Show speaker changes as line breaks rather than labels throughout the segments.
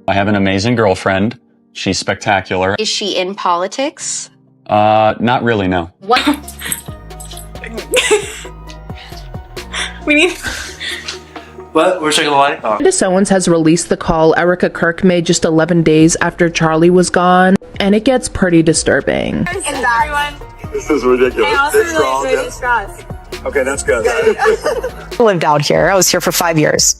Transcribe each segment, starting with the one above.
I have an amazing girlfriend. She's spectacular.
Is she in politics?
Not really, no.
What?
We need... What? We're checking the line? Oh.
Candace Owens has released the call Erika Kirk made just 11 days after Charlie was gone, and it gets pretty disturbing.
Everyone.
This is ridiculous.
I also really enjoy these straws.
Okay, that's good.
I lived out here. I was here for 5 years.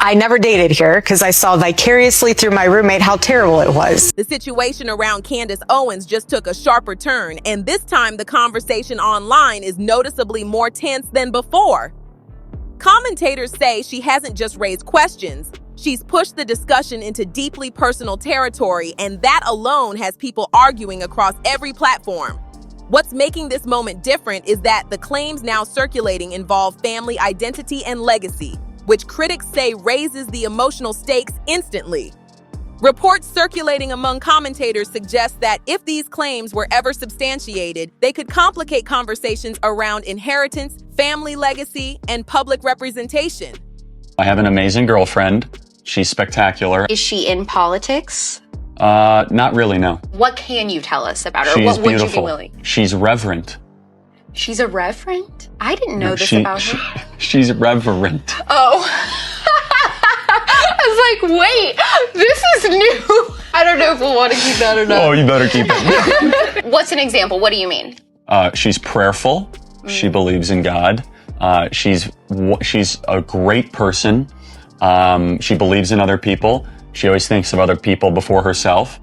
I never dated here because I saw vicariously through my roommate how terrible it was.
The situation around Candace Owens just took a sharper turn, and this time the conversation online is noticeably more tense than before. Commentators say she hasn't just raised questions, she's pushed the discussion into deeply personal territory, and that alone has people arguing across every platform. What's making this moment different is that the claims now circulating involve family identity and legacy, which critics say raises the emotional stakes instantly. Reports circulating among commentators suggest that if these claims were ever substantiated, they could complicate conversations around inheritance, family legacy, and public representation.
I have an amazing girlfriend. She's spectacular.
Is she in politics?
Not really, no.
What can you tell us about her?
She's
What would
beautiful.
you be willing?
She's reverent.
She's a reverend? I didn't know this about her.
She's reverent.
Oh. I was like, wait, this is new. I don't know if we'll want to keep that or not.
Oh, you better keep it.
What's an example? What do you mean?
She's prayerful. She believes in God. She's a great person. She believes in other people. She always thinks of other people before herself.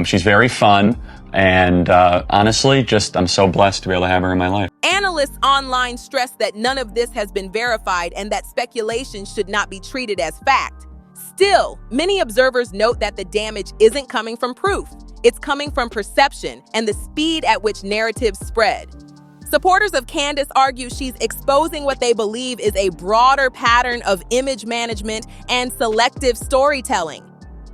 She's very fun. And honestly, I'm so blessed to be able to have her in my life.
Analysts online stress that none of this has been verified and that speculation should not be treated as fact. Still, many observers note that the damage isn't coming from proof. It's coming from perception and the speed at which narratives spread. Supporters of Candace argue she's exposing what they believe is a broader pattern of image management and selective storytelling.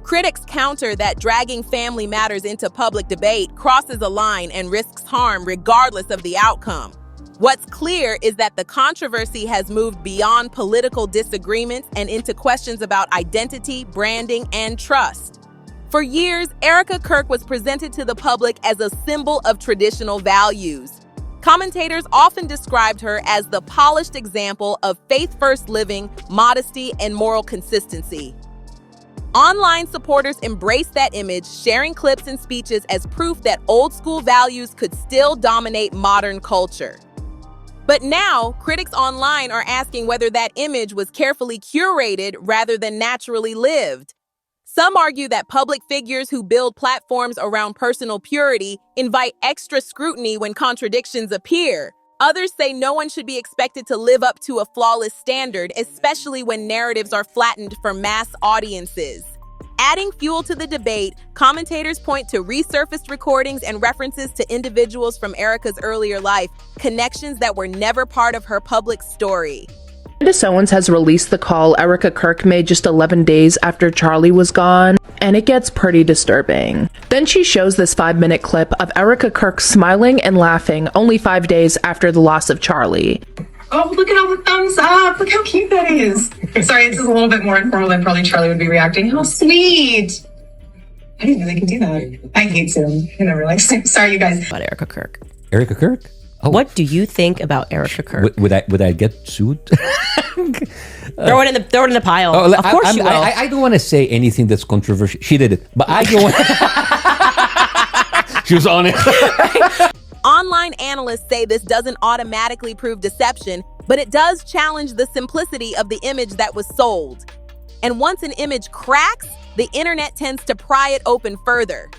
Critics counter that dragging family matters into public debate crosses a line and risks harm regardless of the outcome. What's clear is that the controversy has moved beyond political disagreements and into questions about identity, branding, and trust. For years, Erika Kirk was presented to the public as a symbol of traditional values. Commentators often described her as the polished example of faith-first living, modesty, and moral consistency. Online supporters embraced that image, sharing clips and speeches as proof that old-school values could still dominate modern culture. But now, critics online are asking whether that image was carefully curated rather than naturally lived. Some argue that public figures who build platforms around personal purity invite extra scrutiny when contradictions appear. Others say no one should be expected to live up to a flawless standard, especially when narratives are flattened for mass audiences. Adding fuel to the debate, commentators point to resurfaced recordings and references to individuals from Erika's earlier life, connections that were never part of her public story.
Candace Owens has released the call Erika Kirk made just 11 days after Charlie was gone, and it gets pretty disturbing. Then she shows this 5-minute clip of Erika Kirk smiling and laughing only 5 days after the loss of Charlie.
Oh, look at all the thumbs up. Look how cute that is. Sorry, this is a little bit more informal than probably Charlie would be reacting. How sweet. I didn't know they could do that. I hate Zoom. I never like Zoom. Sorry, you guys.
About Erika Kirk.
Erika Kirk? Oh.
What do you think about Erika Kirk?
Would I get sued?
Throw it in the pile.
Oh,
of course you will.
I don't want to say anything that's controversial. She did it, but I don't want. She was on it.
Online analysts say this doesn't automatically prove deception, but it does challenge the simplicity of the image that was sold. And once an image cracks, the internet tends to pry it open further.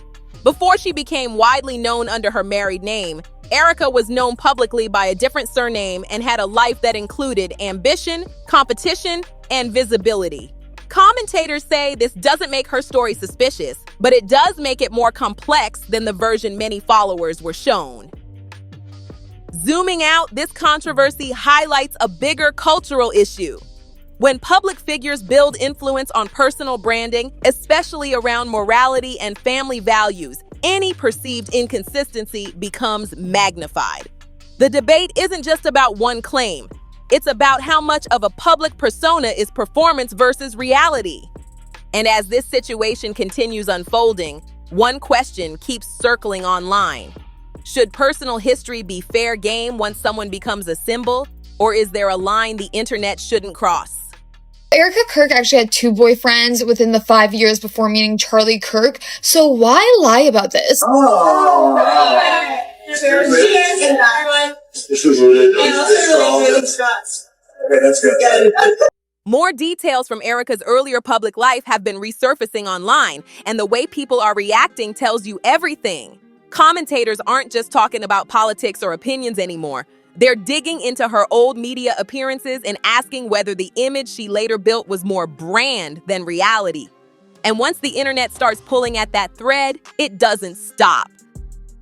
Before she became widely known under her married name, Erika was known publicly by a different surname and had a life that included ambition, competition, and visibility. Commentators say this doesn't make her story suspicious, but it does make it more complex than the version many followers were shown. Zooming out, this controversy highlights a bigger cultural issue. When public figures build influence on personal branding, especially around morality and family values, any perceived inconsistency becomes magnified. The debate isn't just about one claim. It's about how much of a public persona is performance versus reality. And as this situation continues unfolding, one question keeps circling online. Should personal history be fair game once someone becomes a symbol, or is there a line the internet shouldn't cross?
Erika Kirk actually had 2 boyfriends within the 5 years before meeting Charlie Kirk, so why lie about this?
This is ridiculous. Okay, that's good.
More details from Erika's earlier public life have been resurfacing online, and the way people are reacting tells you everything. Commentators aren't just talking about politics or opinions anymore. They're digging into her old media appearances and asking whether the image she later built was more brand than reality. And once the internet starts pulling at that thread, it doesn't stop.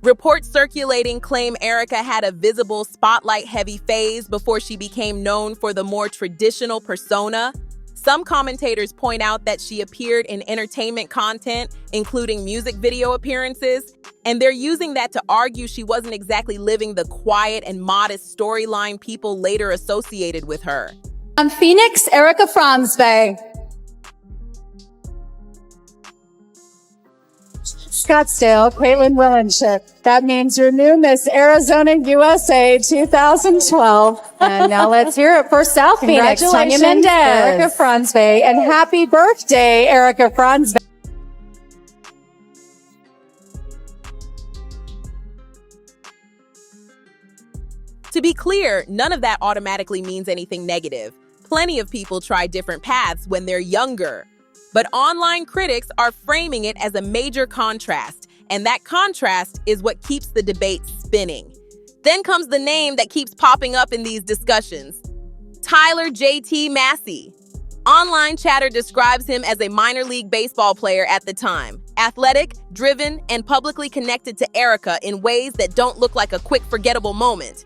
Reports circulating claim Erika had a visible spotlight-heavy phase before she became known for the more traditional persona. Some commentators point out that she appeared in entertainment content, including music video appearances, and they're using that to argue she wasn't exactly living the quiet and modest storyline people later associated with her.
I'm Phoenix, Erika Franzwey. Scottsdale, Caitlin Willenship. That means your new Miss Arizona USA 2012. And now let's hear it for South Phoenix. Tanya Mendez, Erika Franzwey, and happy birthday, Erika Franzwey.
To be clear, none of that automatically means anything negative. Plenty of people try different paths when they're younger. But online critics are framing it as a major contrast, and that contrast is what keeps the debate spinning. Then comes the name that keeps popping up in these discussions: Tyler JT Massey. Online chatter describes him as a minor league baseball player at the time, athletic, driven, and publicly connected to Erika in ways that don't look like a quick forgettable moment.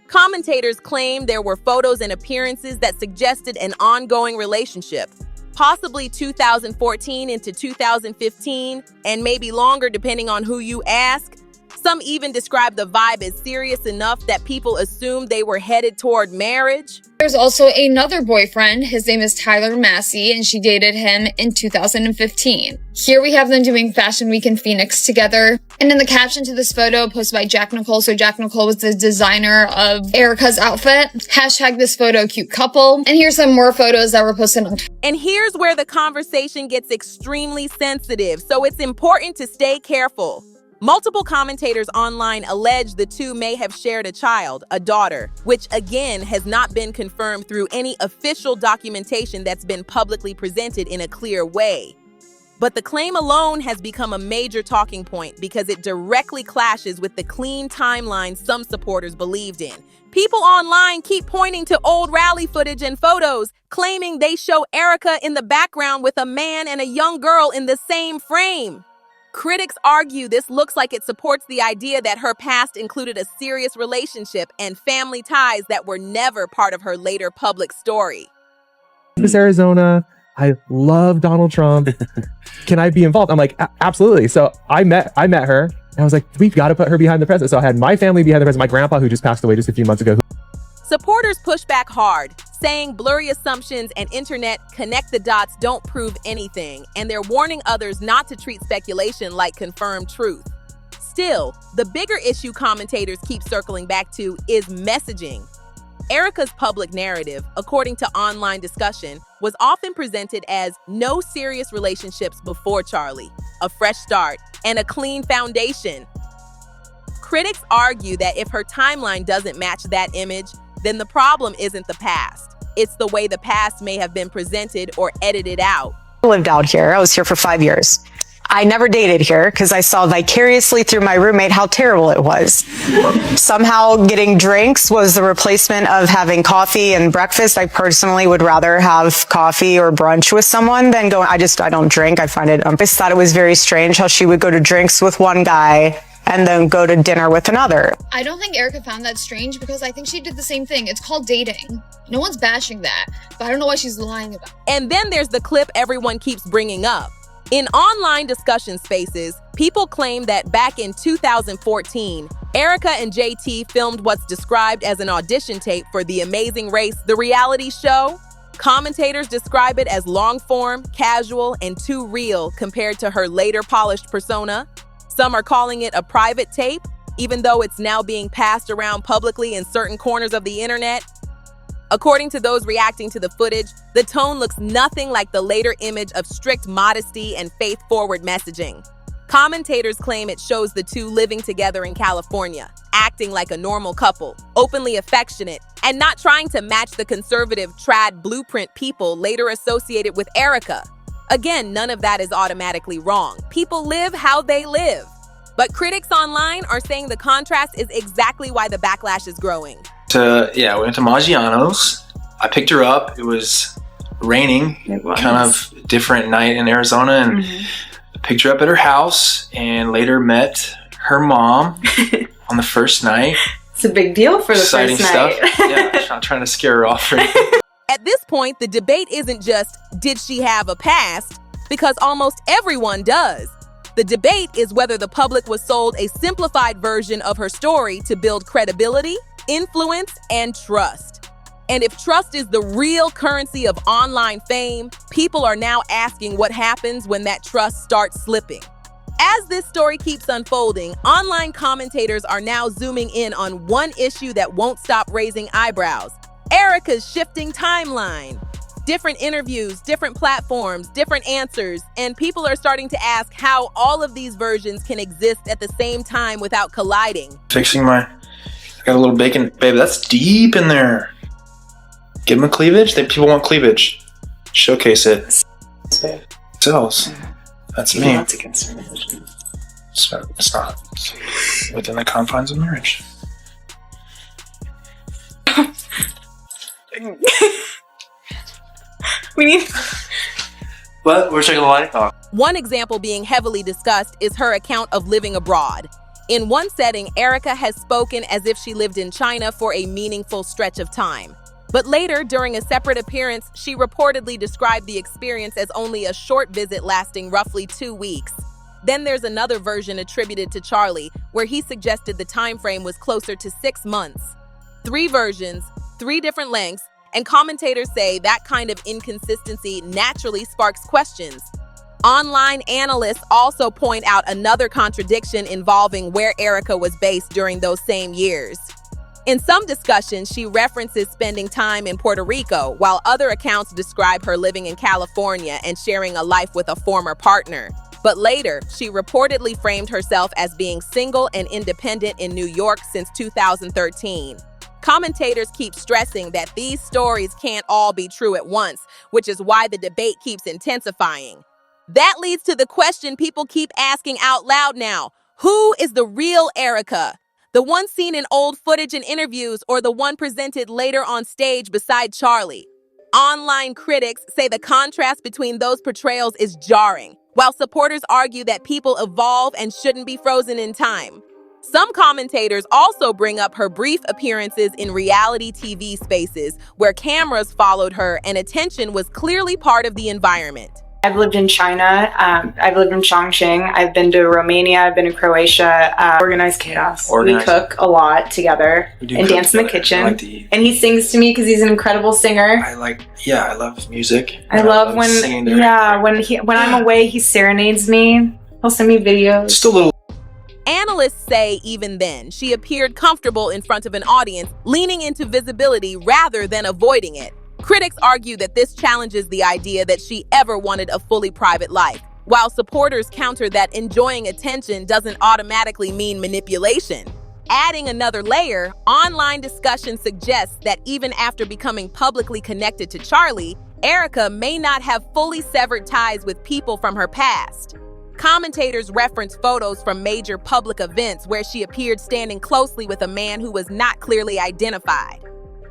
Commentators claim there were photos and appearances that suggested an ongoing relationship, possibly 2014 into 2015, and maybe longer depending on who you ask. Some even describe the vibe as serious enough that people assumed they were headed toward marriage.
There's also another boyfriend. His name is Tyler Massey, and she dated him in 2015. Here we have them doing Fashion Week in Phoenix together. And in the caption to this photo posted by Jack Nicole, so Jack Nicole was the designer of Erika's outfit, hashtag this photo cute couple. And here's some more photos that were posted on Twitter.
And here's where the conversation gets extremely sensitive, so it's important to stay careful. Multiple commentators online allege the two may have shared a child, a daughter, which again has not been confirmed through any official documentation that's been publicly presented in a clear way. But the claim alone has become a major talking point because it directly clashes with the clean timeline some supporters believed in. People online keep pointing to old rally footage and photos, claiming they show Erika in the background with a man and a young girl in the same frame. Critics argue this looks like it supports the idea that her past included a serious relationship and family ties that were never part of her later public story.
Miss Arizona, I love Donald Trump. Can I be involved? I'm like, absolutely. So I met her and I was like, we've got to put her behind the president. So I had my family behind the president, my grandpa who just passed away just a few months ago.
Supporters push back hard, saying blurry assumptions and internet connect the dots don't prove anything, and they're warning others not to treat speculation like confirmed truth. Still, the bigger issue commentators keep circling back to is messaging. Erika's public narrative, according to online discussion, was often presented as no serious relationships before Charlie, a fresh start, and a clean foundation. Critics argue that if her timeline doesn't match that image, then the problem isn't the past. It's the way the past may have been presented or edited out.
I lived out here. I was here for 5 years. I never dated here because I saw vicariously through my roommate how terrible it was. Somehow getting drinks was the replacement of having coffee and breakfast. I personally would rather have coffee or brunch with someone than going, I don't drink. I find it, I just thought it was very strange how she would go to drinks with one guy and then go to dinner with another.
I don't think Erika found that strange because I think she did the same thing. It's called dating. No one's bashing that, but I don't know why she's lying about it.
And then there's the clip everyone keeps bringing up. In online discussion spaces, people claim that back in 2014, Erika and JT filmed what's described as an audition tape for The Amazing Race, the reality show. Commentators describe it as long-form, casual, and too real compared to her later polished persona. Some are calling it a private tape, even though it's now being passed around publicly in certain corners of the internet. According to those reacting to the footage, the tone looks nothing like the later image of strict modesty and faith-forward messaging. Commentators claim it shows the two living together in California, acting like a normal couple, openly affectionate, and not trying to match the conservative trad blueprint people later associated with Erika. Again, none of that is automatically wrong. People live how they live. But critics online are saying the contrast is exactly why the backlash is growing.
We went to Maggiano's. I picked her up. It was raining, kind of different night in Arizona, and picked her up at her house and later met her mom on the first night.
It's a big deal for the
Exciting
first night.
stuff. Yeah, I'm not trying to scare her off or anything.
At this point, the debate isn't just, did she have a past? Because almost everyone does. The debate is whether the public was sold a simplified version of her story to build credibility, influence, and trust. And if trust is the real currency of online fame, people are now asking what happens when that trust starts slipping. As this story keeps unfolding, online commentators are now zooming in on one issue that won't stop raising eyebrows: Erika's shifting timeline. Different interviews, different platforms, different answers, and people are starting to ask how all of these versions can exist at the same time without colliding.
I got a little bacon. Babe, that's deep in there. Give them a cleavage. People want cleavage. Showcase it. Sells. That's me. So it's not within the confines of marriage. But we're checking the light off.
One example being heavily discussed is her account of living abroad. In one setting, Erika has spoken as if she lived in China for a meaningful stretch of time. But later, during a separate appearance, she reportedly described the experience as only a short visit lasting roughly 2 weeks. Then there's another version attributed to Charlie, where he suggested the time frame was closer to 6 months. 3 versions, 3 different lengths, and commentators say that kind of inconsistency naturally sparks questions. Online analysts also point out another contradiction involving where Erika was based during those same years. In some discussions, she references spending time in Puerto Rico, while other accounts describe her living in California and sharing a life with a former partner. But later, she reportedly framed herself as being single and independent in New York since 2013. Commentators keep stressing that these stories can't all be true at once, which is why the debate keeps intensifying. That leads to the question people keep asking out loud now: who is the real Erika? The one seen in old footage and interviews, or the one presented later on stage beside Charlie? Online critics say the contrast between those portrayals is jarring, while supporters argue that people evolve and shouldn't be frozen in time. Some commentators also bring up her brief appearances in reality TV spaces where cameras followed her and attention was clearly part of the environment.
I've lived in China. I've lived in Chongqing. I've been to Romania. I've been to Croatia. Organized chaos. We cook a lot together and dance in the kitchen. And he sings to me because he's an incredible singer.
I love music.
I love when I'm away, he serenades me. He'll send me videos.
Just a little.
Analysts say even then, she appeared comfortable in front of an audience, leaning into visibility rather than avoiding it. Critics argue that this challenges the idea that she ever wanted a fully private life, while supporters counter that enjoying attention doesn't automatically mean manipulation. Adding another layer, online discussion suggests that even after becoming publicly connected to Charlie, Erika may not have fully severed ties with people from her past. Commentators reference photos from major public events where she appeared standing closely with a man who was not clearly identified.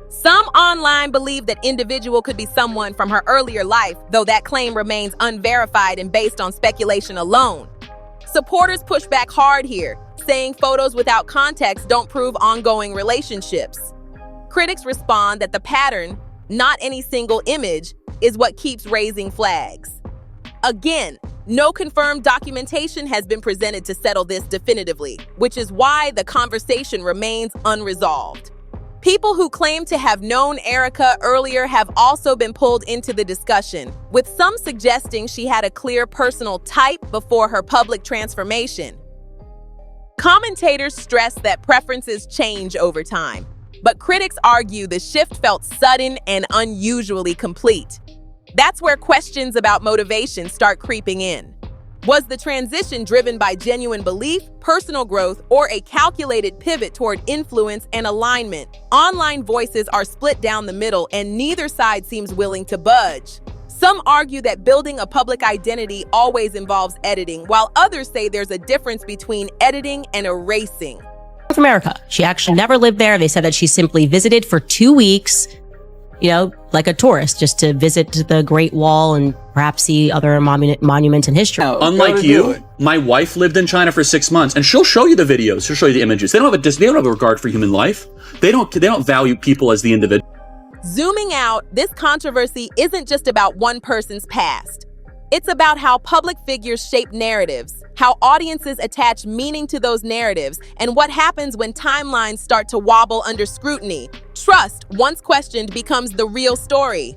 Some online believe that individual could be someone from her earlier life, though that claim remains unverified and based on speculation alone. Supporters push back hard here, saying photos without context don't prove ongoing relationships. Critics respond that the pattern, not any single image, is what keeps raising flags. Again, no confirmed documentation has been presented to settle this definitively, which is why the conversation remains unresolved. People who claim to have known Erika earlier have also been pulled into the discussion, with some suggesting she had a clear personal type before her public transformation. Commentators stress that preferences change over time, but critics argue the shift felt sudden and unusually complete. That's where questions about motivation start creeping in. Was the transition driven by genuine belief, personal growth, or a calculated pivot toward influence and alignment? Online voices are split down the middle, and neither side seems willing to budge. Some argue that building a public identity always involves editing, while others say there's a difference between editing and erasing.
North America. She actually never lived there. They said that she simply visited for 2 weeks, like a tourist, just to visit the Great Wall and perhaps see other monuments in history.
Unlike you, my wife lived in China for 6 months, and she'll show you the videos. She'll show you the images. They don't have a regard for human life. They don't value people as the individual.
Zooming out, this controversy isn't just about one person's past. It's about how public figures shape narratives, how audiences attach meaning to those narratives, and what happens when timelines start to wobble under scrutiny. Trust, once questioned, becomes the real story.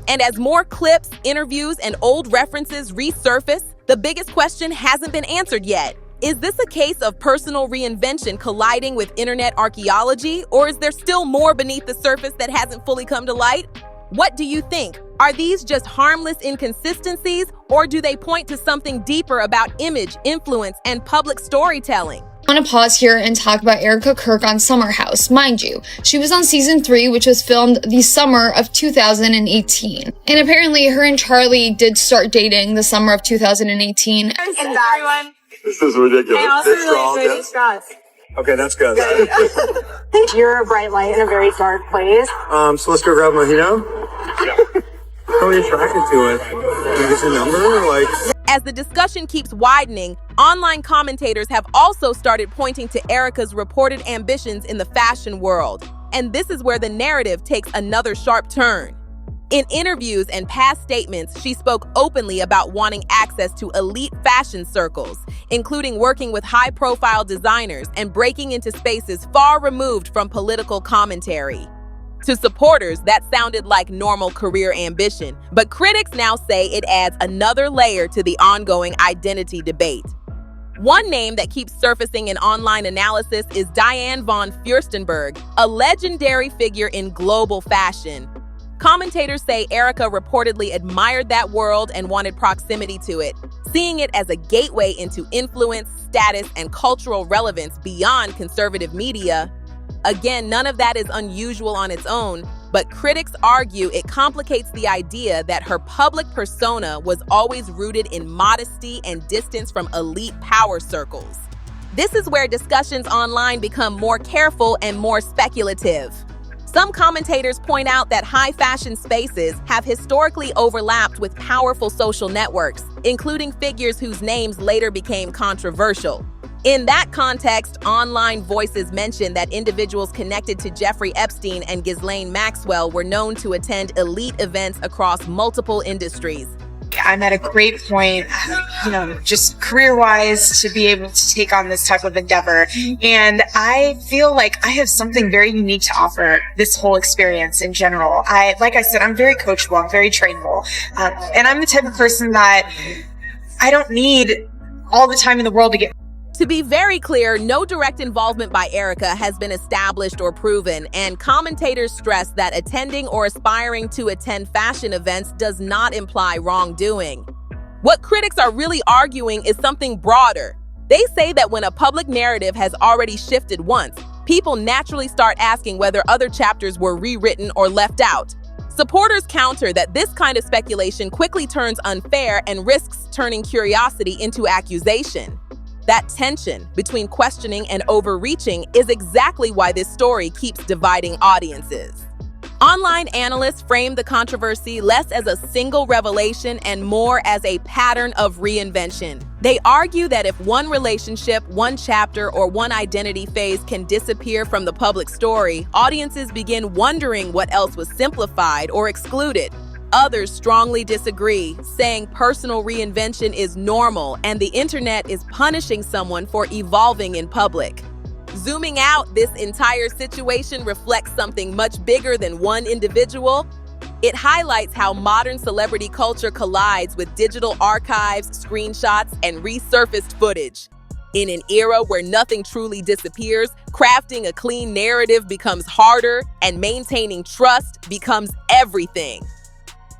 And as more clips, interviews, and old references resurface, the biggest question hasn't been answered yet. Is this a case of personal reinvention colliding with internet archaeology, or is there still more beneath the surface that hasn't fully come to light? What do you think? Are these just harmless inconsistencies, or do they point to something deeper about image, influence, and public storytelling?
I want to pause here and talk about Erika Kirk on Summer House. Mind you, she was on season 3, which was filmed the summer of 2018. And apparently her and Charlie did start dating the summer of 2018.
Thanks, everyone. This is ridiculous. I also really enjoy these shots. Okay, that's good.
You're a bright light in a very dark place.
So let's go grab a mojito. Yeah. How are you attracted to it? Like, is it a number?
As the discussion keeps widening, online commentators have also started pointing to Erika's reported ambitions in the fashion world. And this is where the narrative takes another sharp turn. In interviews and past statements, she spoke openly about wanting access to elite fashion circles, including working with high-profile designers and breaking into spaces far removed from political commentary. To supporters, that sounded like normal career ambition, but critics now say it adds another layer to the ongoing identity debate. One name that keeps surfacing in online analysis is Diane von Furstenberg, a legendary figure in global fashion. Commentators say Erika reportedly admired that world and wanted proximity to it, seeing it as a gateway into influence, status, and cultural relevance beyond conservative media. Again, none of that is unusual on its own, but critics argue it complicates the idea that her public persona was always rooted in modesty and distance from elite power circles. This is where discussions online become more careful and more speculative. Some commentators point out that high fashion spaces have historically overlapped with powerful social networks, including figures whose names later became controversial. In that context, online voices mention that individuals connected to Jeffrey Epstein and Ghislaine Maxwell were known to attend elite events across multiple industries.
I'm at a great point, just career-wise, to be able to take on this type of endeavor. And I feel like I have something very unique to offer this whole experience in general. Like I said, I'm very coachable, I'm very trainable. And I'm the type of person that I don't need all the time in the world to get.
To be very clear, no direct involvement by Erika has been established or proven, and commentators stress that attending or aspiring to attend fashion events does not imply wrongdoing. What critics are really arguing is something broader. They say that when a public narrative has already shifted once, people naturally start asking whether other chapters were rewritten or left out. Supporters counter that this kind of speculation quickly turns unfair and risks turning curiosity into accusation. That tension between questioning and overreaching is exactly why this story keeps dividing audiences. Online analysts frame the controversy less as a single revelation and more as a pattern of reinvention. They argue that if one relationship, one chapter, or one identity phase can disappear from the public story, audiences begin wondering what else was simplified or excluded. Others strongly disagree, saying personal reinvention is normal and the internet is punishing someone for evolving in public. Zooming out, this entire situation reflects something much bigger than one individual. It highlights how modern celebrity culture collides with digital archives, screenshots, and resurfaced footage. In an era where nothing truly disappears, crafting a clean narrative becomes harder, and maintaining trust becomes everything.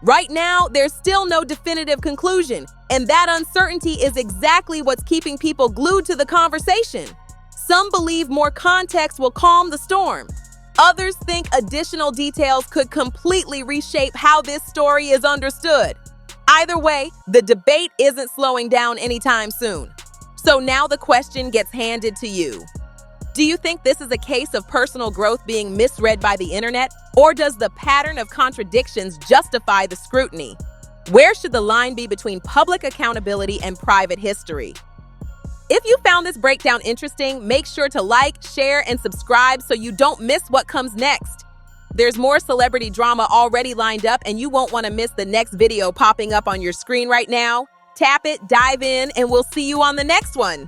Right now, there's still no definitive conclusion, and that uncertainty is exactly what's keeping people glued to the conversation. Some believe more context will calm the storm. Others think additional details could completely reshape how this story is understood. Either way, the debate isn't slowing down anytime soon. So now the question gets handed to you. Do you think this is a case of personal growth being misread by the internet, or does the pattern of contradictions justify the scrutiny? Where should the line be between public accountability and private history? If you found this breakdown interesting, make sure to like, share, and subscribe so you don't miss what comes next. There's more celebrity drama already lined up, and you won't want to miss the next video popping up on your screen right now. Tap it, dive in, and we'll see you on the next one.